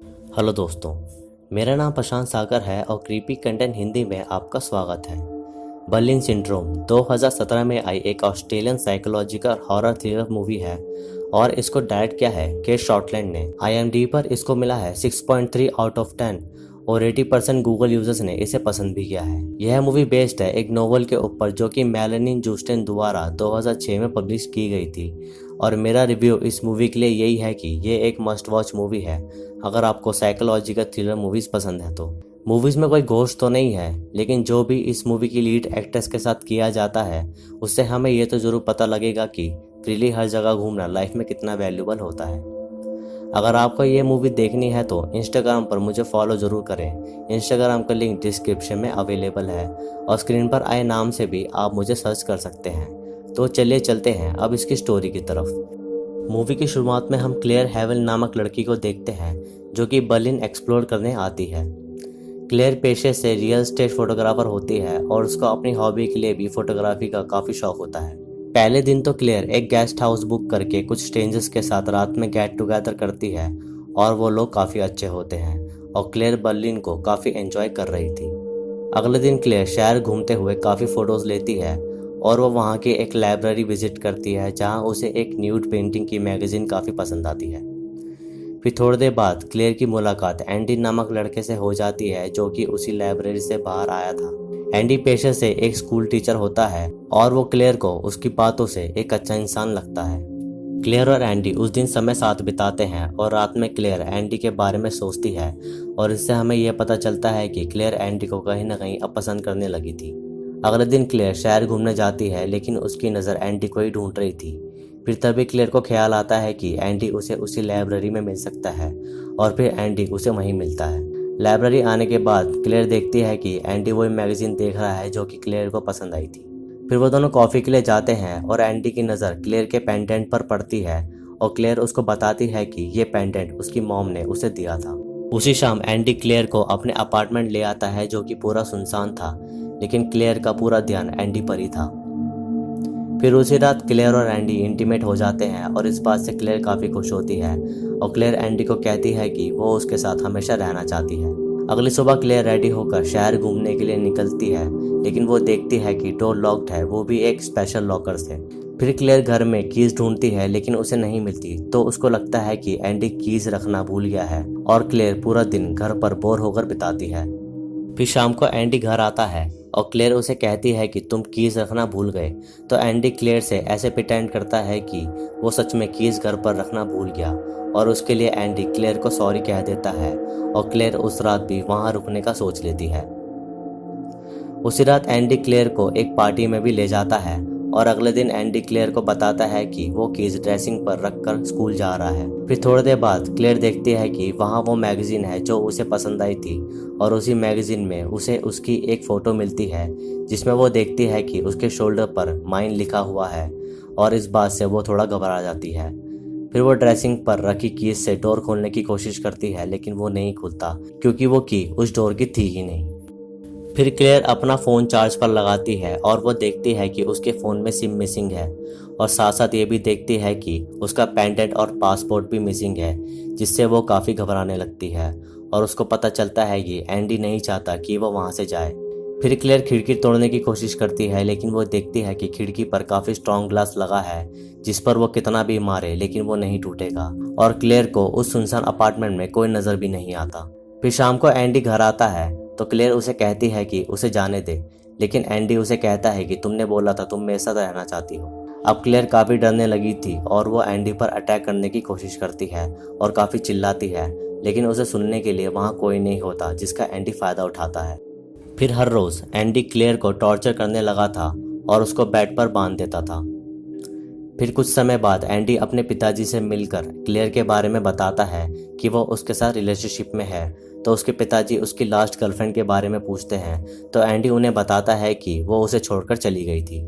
Hello दोस्तों, मेरा नाम प्रशांत सागर है और क्रीपी कंटेंट हिंदी में आपका स्वागत है। बर्लिन सिंड्रोम 2017 में आई एक Australian psychological horror thriller movie है और इसको डायरेक्ट किया है केट शॉर्टलैंड ने। IMDb पर इसको मिला है 6.3 आउट ऑफ 10 और 80% गूगल यूजर्स ने इसे पसंद भी किया है। यह मूवी बेस्ड है एक नोवेल के ऊपर जो कि मेलानिन जूस्टेन द्वारा 2006 में पब्लिश की गई थी और मेरा रिव्यू इस मूवी के लिए यही है कि ये एक मस्ट वॉच मूवी है अगर आपको साइकोलॉजिकल थ्रिलर मूवीज पसंद है तो। मूवीज में कोई घोस्ट तो नहीं है, लेकिन जो भी इस मूवी की लीड एक्ट्रेस के साथ किया जाता है उससे हमें ये तो जरूर पता लगेगा कि फ्रीली हर जगह घूमना लाइफ में कितना वैल्यूबल होता है। अगर आपको ये मूवी देखनी है तो इंस्टाग्राम पर मुझे फॉलो जरूर करें। इंस्टाग्राम का लिंक डिस्क्रिप्शन में अवेलेबल है और स्क्रीन पर आए नाम से भी आप मुझे सर्च कर सकते हैं। तो चलिए चलते हैं अब इसकी स्टोरी की तरफ। मूवी की शुरुआत में हम क्लेयर हेवन नामक लड़की को देखते हैं जो कि बर्लिन एक्सप्लोर करने आती है। क्लेयर पेशे से रियल एस्टेट फोटोग्राफर होती है और उसको अपनी हॉबी के लिए भी फोटोग्राफी का काफ़ी शौक होता है। पहले दिन तो क्लेयर एक गेस्ट हाउस बुक करके कुछ स्ट्रेंजर्स के साथ रात में गेट टुगेदर करती है और वो लोग काफ़ी अच्छे होते हैं और क्लेयर बर्लिन को काफ़ी एंजॉय कर रही थी। अगले दिन क्लेयर शहर घूमते हुए काफ़ी फ़ोटोज़ लेती है और वो वहाँ की एक लाइब्रेरी विजिट करती है जहाँ उसे एक न्यूड पेंटिंग की मैगज़ीन काफ़ी पसंद आती है। फिर थोड़ी देर बाद क्लेयर की मुलाकात एंडी नामक लड़के से हो जाती है जो कि उसी लाइब्रेरी से बाहर आया था। एंडी पेशे से एक स्कूल टीचर होता है और वो क्लेयर को उसकी बातों से एक अच्छा इंसान लगता है। क्लेयर और एंडी उस दिन समय साथ बिताते हैं और रात में क्लेयर एंडी के बारे में सोचती है और इससे हमें यह पता चलता है कि क्लेयर एंडी को कहीं ना कहीं अब पसंद करने लगी थी। अगले दिन क्लेयर शहर घूमने जाती है लेकिन उसकी नज़र एंडी को ही ढूंढ रही थी। फिर तभी क्लेयर को ख्याल आता है कि एंडी उसे उसी लाइब्रेरी में मिल सकता है और फिर एंडी उसे वहीं मिलता है। लाइब्रेरी आने के बाद क्लेयर देखती है कि एंडी वही मैगज़ीन देख रहा है जो कि क्लेयर को पसंद आई थी। फिर वो दोनों कॉफ़ी के लिए जाते हैं और एंडी की नज़र क्लेयर के पेंडेंट पर पड़ती है और क्लेयर उसको बताती है कि ये पेंडेंट उसकी मॉम ने उसे दिया था। उसी शाम एंडी क्लेयर को अपने अपार्टमेंट ले आता है जो कि पूरा सुनसान था, लेकिन क्लेयर का पूरा ध्यान एंडी पर ही था। फिर उसी रात क्लेयर और एंडी इंटीमेट हो जाते हैं और इस बात से क्लेयर काफ़ी खुश होती है और क्लेयर एंडी को कहती है कि वो उसके साथ हमेशा रहना चाहती है। अगली सुबह क्लेयर रेडी होकर शहर घूमने के लिए निकलती है लेकिन वो देखती है कि डोर लॉक्ड है, वो भी एक स्पेशल लॉकर से। फिर क्लेयर घर में कीज ढूंढती है लेकिन उसे नहीं मिलती तो उसको लगता है कि एंडी कीज रखना भूल गया है और क्लेयर पूरा दिन घर पर बोर होकर बिताती है। फिर शाम को एंडी घर आता है और क्लेयर उसे कहती है कि तुम कीज रखना भूल गए, तो एंडी क्लेयर से ऐसे प्रिटेंड करता है कि वो सच में कीज घर पर रखना भूल गया और उसके लिए एंडी क्लेयर को सॉरी कह देता है और क्लेयर उस रात भी वहाँ रुकने का सोच लेती है। उसी रात एंडी क्लेयर को एक पार्टी में भी ले जाता है और अगले दिन एंडी क्लेयर को बताता है कि वो कीज ड्रेसिंग पर रखकर स्कूल जा रहा है। फिर थोड़ी देर बाद क्लेयर देखती है कि वहाँ वो मैगजीन है जो उसे पसंद आई थी और उसी मैगजीन में उसे उसकी एक फ़ोटो मिलती है जिसमें वो देखती है कि उसके शोल्डर पर माइन लिखा हुआ है और इस बात से वो थोड़ा घबरा जाती है। फिर वो ड्रेसिंग पर रखी कीज से डोर खोलने की कोशिश करती है लेकिन वो नहीं खुलता क्योंकि वो की उस डोर की थी ही नहीं। फिर क्लेयर अपना फ़ोन चार्ज पर लगाती है और वो देखती है कि उसके फ़ोन में सिम मिसिंग है और साथ साथ ये भी देखती है कि उसका पेंडेंट और पासपोर्ट भी मिसिंग है, जिससे वो काफ़ी घबराने लगती है और उसको पता चलता है कि एंडी नहीं चाहता कि वो वहाँ से जाए। फिर क्लेयर खिड़की तोड़ने की कोशिश करती है लेकिन वो देखती है कि खिड़की पर काफ़ी स्ट्रॉन्ग ग्लास लगा है जिस पर वो कितना भी मारे लेकिन वो नहीं टूटेगा और क्लेयर को उस सुनसान अपार्टमेंट में कोई नज़र भी नहीं आता। फिर शाम को एंडी घर आता है तो क्लेयर उसे कहती है कि उसे जाने दे, लेकिन एंडी उसे कहता है कि तुमने बोला था तुम मेरे साथ रहना चाहती हो। अब क्लेयर काफ़ी डरने लगी थी और वो एंडी पर अटैक करने की कोशिश करती है और काफ़ी चिल्लाती है, लेकिन उसे सुनने के लिए वहाँ कोई नहीं होता जिसका एंडी फ़ायदा उठाता है। फिर हर रोज़ एंडी क्लेयर को टॉर्चर करने लगा था और उसको बेड पर बांध देता था। फिर कुछ समय बाद एंडी अपने पिताजी से मिलकर क्लेयर के बारे में बताता है कि वो उसके साथ रिलेशनशिप में है, तो उसके पिताजी उसकी लास्ट गर्लफ्रेंड के बारे में पूछते हैं तो एंडी उन्हें बताता है कि वो उसे छोड़कर चली गई थी।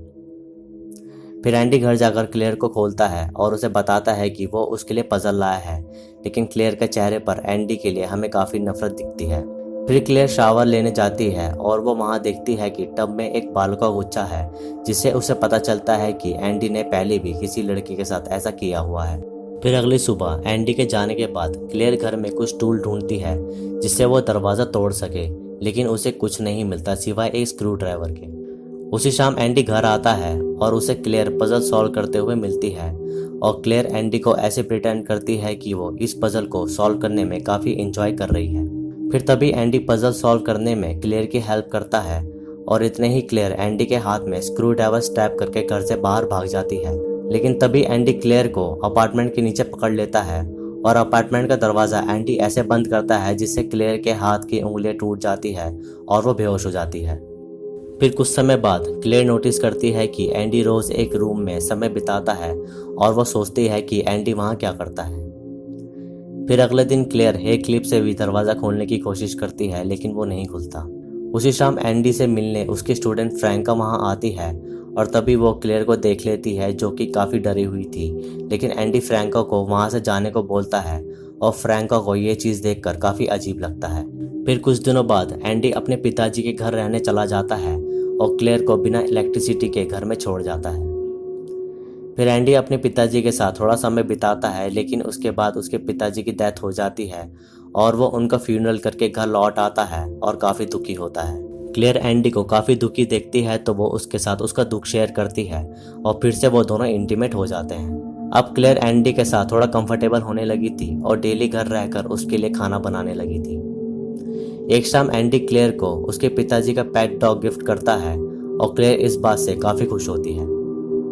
फिर एंडी घर जाकर क्लेयर को खोलता है और उसे बताता है कि वो उसके लिए पजल लाया है, लेकिन क्लेयर के चेहरे पर एंडी के लिए हमें काफ़ी नफरत दिखती है। फिर क्लेयर शावर लेने जाती है और वो वहाँ देखती है कि टब में एक बालों का गुच्छा है, जिससे उसे पता चलता है कि एंडी ने पहले भी किसी लड़की के साथ ऐसा किया हुआ है। फिर अगली सुबह एंडी के जाने के बाद क्लेयर घर में कुछ टूल ढूंढती है जिससे वो दरवाज़ा तोड़ सके, लेकिन उसे कुछ नहीं मिलता सिवाय एक स्क्रू ड्राइवर के। उसी शाम एंडी घर आता है और उसे क्लेयर पजल सॉल्व करते हुए मिलती है और क्लेयर एंडी को ऐसे प्रिटेंड करती है कि वो इस पजल को सॉल्व करने में काफ़ी इंजॉय कर रही है। फिर तभी एंडी पजल सॉल्व करने में क्लेयर की हेल्प करता है और इतने ही क्लेयर एंडी के हाथ में स्क्रू ड्राइवर स्टैप करके घर से बाहर भाग जाती है। लेकिन तभी एंडी क्लेयर को अपार्टमेंट के नीचे पकड़ लेता है और अपार्टमेंट का दरवाज़ा एंडी ऐसे बंद करता है जिससे क्लेयर के हाथ की उंगलियां टूट जाती है और वो बेहोश हो जाती है। फिर कुछ समय बाद क्लेयर नोटिस करती है कि एंडी रोज़ एक रूम में समय बिताता है और वो सोचती है कि एंडी वहाँ क्या करता है। फिर अगले दिन क्लेयर हेयर क्लिप से भी दरवाज़ा खोलने की कोशिश करती है लेकिन वो नहीं खुलता। उसी शाम एंडी से मिलने उसकी स्टूडेंट फ्रैंका वहाँ आती है और तभी वो क्लेयर को देख लेती है जो कि काफ़ी डरी हुई थी। लेकिन एंडी फ्रैंका को वहाँ से जाने को बोलता है और फ्रैंका को ये चीज़ देखकर काफ़ी अजीब लगता है। फिर कुछ दिनों बाद एंडी अपने पिताजी के घर रहने चला जाता है और क्लेयर को बिना इलेक्ट्रिसिटी के घर में छोड़ जाता है। फिर एंडी अपने पिताजी के साथ थोड़ा समय बिताता है लेकिन उसके बाद उसके पिताजी की डेथ हो जाती है और वो उनका फ्यूनरल करके घर लौट आता है और काफ़ी दुखी होता है। क्लेयर एंडी को काफ़ी दुखी देखती है तो वो उसके साथ उसका दुख शेयर करती है और फिर से वो दोनों इंटीमेट हो जाते हैं। अब क्लेयर एंडी के साथ थोड़ा कंफर्टेबल होने लगी थी और डेली घर रहकर उसके लिए खाना बनाने लगी थी। एक शाम एंडी क्लेयर को उसके पिताजी का पेट डॉग गिफ्ट करता है और क्लेयर इस बात से काफ़ी खुश होती है।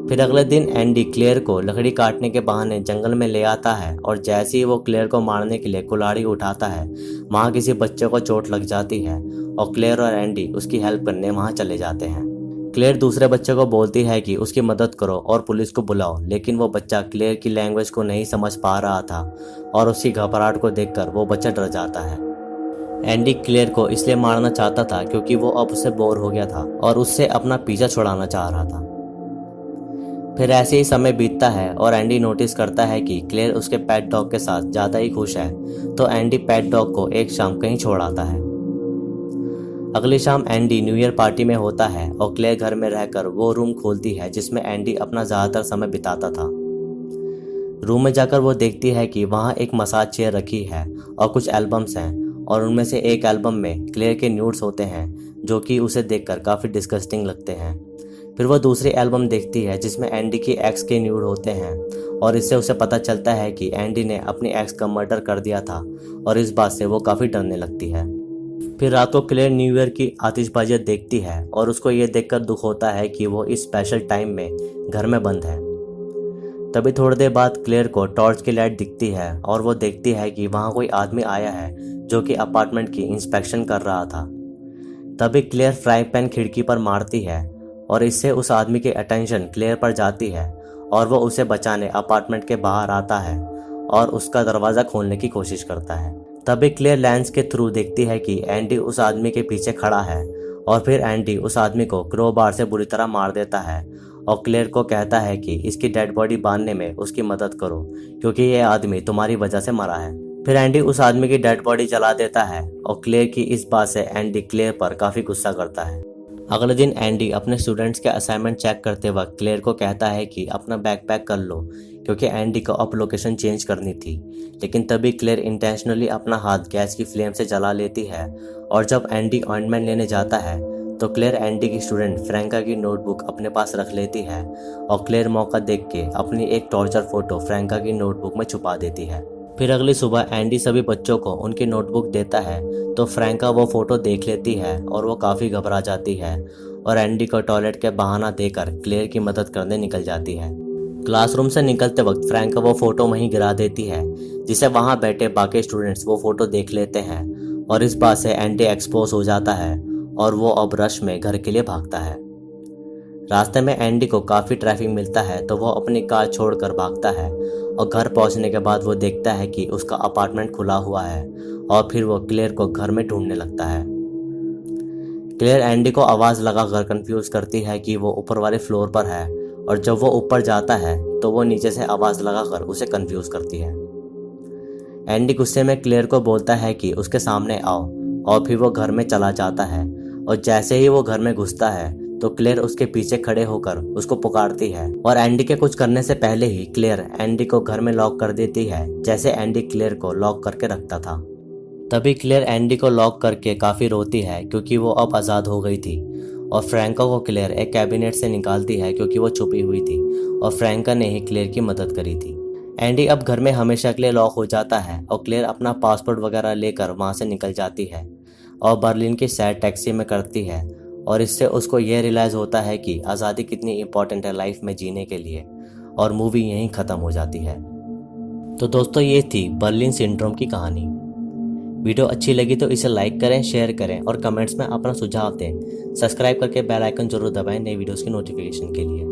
फिर अगले दिन एंडी क्लेयर को लकड़ी काटने के बहाने जंगल में ले आता है और जैसे ही वो क्लेयर को मारने के लिए कुल्हाड़ी उठाता है वहाँ किसी बच्चे को चोट लग जाती है और क्लेयर और एंडी उसकी हेल्प करने वहाँ चले जाते हैं। क्लेयर दूसरे बच्चे को बोलती है कि उसकी मदद करो और पुलिस को बुलाओ, लेकिन वो बच्चा क्लेयर की लैंग्वेज को नहीं समझ पा रहा था और उसकी घबराहट को देखकर वो बच्चा डर जाता है। एंडी क्लेयर को इसलिए मारना चाहता था क्योंकि वो अब उससे बोर हो गया था और उससे अपना पीछा छुड़ाना चाह रहा था। फिर ऐसे ही समय बीतता है और एंडी नोटिस करता है कि क्लेयर उसके पेट डॉग के साथ ज़्यादा ही खुश है, तो एंडी पेट डॉग को एक शाम कहीं छोड़ आता है। अगली शाम एंडी न्यू ईयर पार्टी में होता है और क्लेयर घर में रहकर वो रूम खोलती है जिसमें एंडी अपना ज़्यादातर समय बिताता था। रूम में जाकर वो देखती है कि वहाँ एक मसाज चेयर रखी है और कुछ एल्बम्स हैं और उनमें से एक एल्बम में क्लेयर के न्यूड्स होते हैं जो कि उसे देखकर काफ़ी डिस्गस्टिंग लगते हैं। फिर वो दूसरी एल्बम देखती है जिसमें एंडी की एक्स के न्यूड होते हैं और इससे उसे पता चलता है कि एंडी ने अपनी एक्स का मर्डर कर दिया था और इस बात से वो काफ़ी डरने लगती है। फिर रात को क्लेयर न्यू ईयर की आतिशबाजियाँ देखती है और उसको ये देखकर दुख होता है कि वो इस स्पेशल टाइम में घर में बंद है। तभी थोड़ी देर बाद क्लेयर को टॉर्च की लाइट दिखती है और वो देखती है कि वहाँ कोई आदमी आया है जो कि अपार्टमेंट की इंस्पेक्शन कर रहा था। तभी क्लेयर फ्राई पैन खिड़की पर मारती है और इससे उस आदमी की अटेंशन क्लेयर पर जाती है और वो उसे बचाने अपार्टमेंट के बाहर आता है और उसका दरवाज़ा खोलने की कोशिश करता है। तभी क्लेयर लेंस के थ्रू देखती है कि एंडी उस आदमी के पीछे खड़ा है और फिर एंडी उस आदमी को क्रोबार से बुरी तरह मार देता है और क्लेयर को कहता है कि इसकी डेड बॉडी बांधने में उसकी मदद करो क्योंकि ये आदमी तुम्हारी वजह से मरा है। फिर एंडी उस आदमी की डेड बॉडी जला देता है और क्लेयर की इस बात से एंडी क्लेयर पर काफ़ी गुस्सा करता है। अगले दिन एंडी अपने स्टूडेंट्स के असाइनमेंट चेक करते वक्त क्लेयर को कहता है कि अपना बैग पैक कर लो क्योंकि एंडी को अब लोकेशन चेंज करनी थी। लेकिन तभी क्लेयर इंटेंशनली अपना हाथ गैस की फ्लेम से जला लेती है और जब एंडी ऑइंटमेंट लेने जाता है तो क्लेयर एंडी की स्टूडेंट फ्रैंका की नोटबुक अपने पास रख लेती है और क्लेयर मौका देख के अपनी एक टॉर्चर फोटो फ्रैंका की नोटबुक में छुपा देती है। फिर अगली सुबह एंडी सभी बच्चों को उनकी नोटबुक देता है तो फ्रैंका वो फ़ोटो देख लेती है और वो काफ़ी घबरा जाती है और एंडी को टॉयलेट के बहाना देकर क्लेयर की मदद करने निकल जाती है। क्लासरूम से निकलते वक्त फ्रैंका वो फ़ोटो वहीं गिरा देती है जिसे वहाँ बैठे बाकी स्टूडेंट्स वो फ़ोटो देख लेते हैं और इस बात से एंडी एक्सपोज हो जाता है और वो अब रश में घर के लिए भागता है। रास्ते में एंडी को काफ़ी ट्रैफिक मिलता है तो वो अपनी कार छोड़कर भागता है और घर पहुंचने के बाद वो देखता है कि उसका अपार्टमेंट खुला हुआ है और फिर वो क्लेयर को घर में ढूंढने लगता है। क्लेयर एंडी को आवाज़ लगाकर कंफ्यूज करती है कि वो ऊपर वाले फ्लोर पर है और जब वो ऊपर जाता है तो वो नीचे से आवाज़ लगाकर उसे कंफ्यूज करती है। एंडी गुस्से में क्लेयर को बोलता है कि उसके सामने आओ और फिर वो घर में चला जाता है और जैसे ही वो घर में घुसता है तो क्लेयर उसके पीछे खड़े होकर उसको पुकारती है और एंडी के कुछ करने से पहले ही क्लेयर एंडी को घर में लॉक कर देती है, जैसे एंडी क्लेयर को लॉक करके रखता था। तभी क्लेयर एंडी को लॉक करके काफ़ी रोती है क्योंकि वो अब आज़ाद हो गई थी और फ्रैंका को क्लेयर एक कैबिनेट से निकालती है क्योंकि वो छुपी हुई थी और फ्रैंका ने ही क्लेयर की मदद करी थी। एंडी अब घर में हमेशा के लिए लॉक हो जाता है और क्लेयर अपना पासपोर्ट वगैरह लेकर वहाँ से निकल जाती है और बर्लिन की सैर टैक्सी में करती है और इससे उसको ये रियलाइज़ होता है कि आज़ादी कितनी इंपॉर्टेंट है लाइफ में जीने के लिए, और मूवी यहीं ख़त्म हो जाती है। तो दोस्तों ये थी बर्लिन सिंड्रोम की कहानी। वीडियो अच्छी लगी तो इसे लाइक करें, शेयर करें और कमेंट्स में अपना सुझाव दें। सब्सक्राइब करके बेल आइकन जरूर दबाएं नई वीडियोस की नोटिफिकेशन के लिए।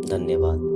धन्यवाद।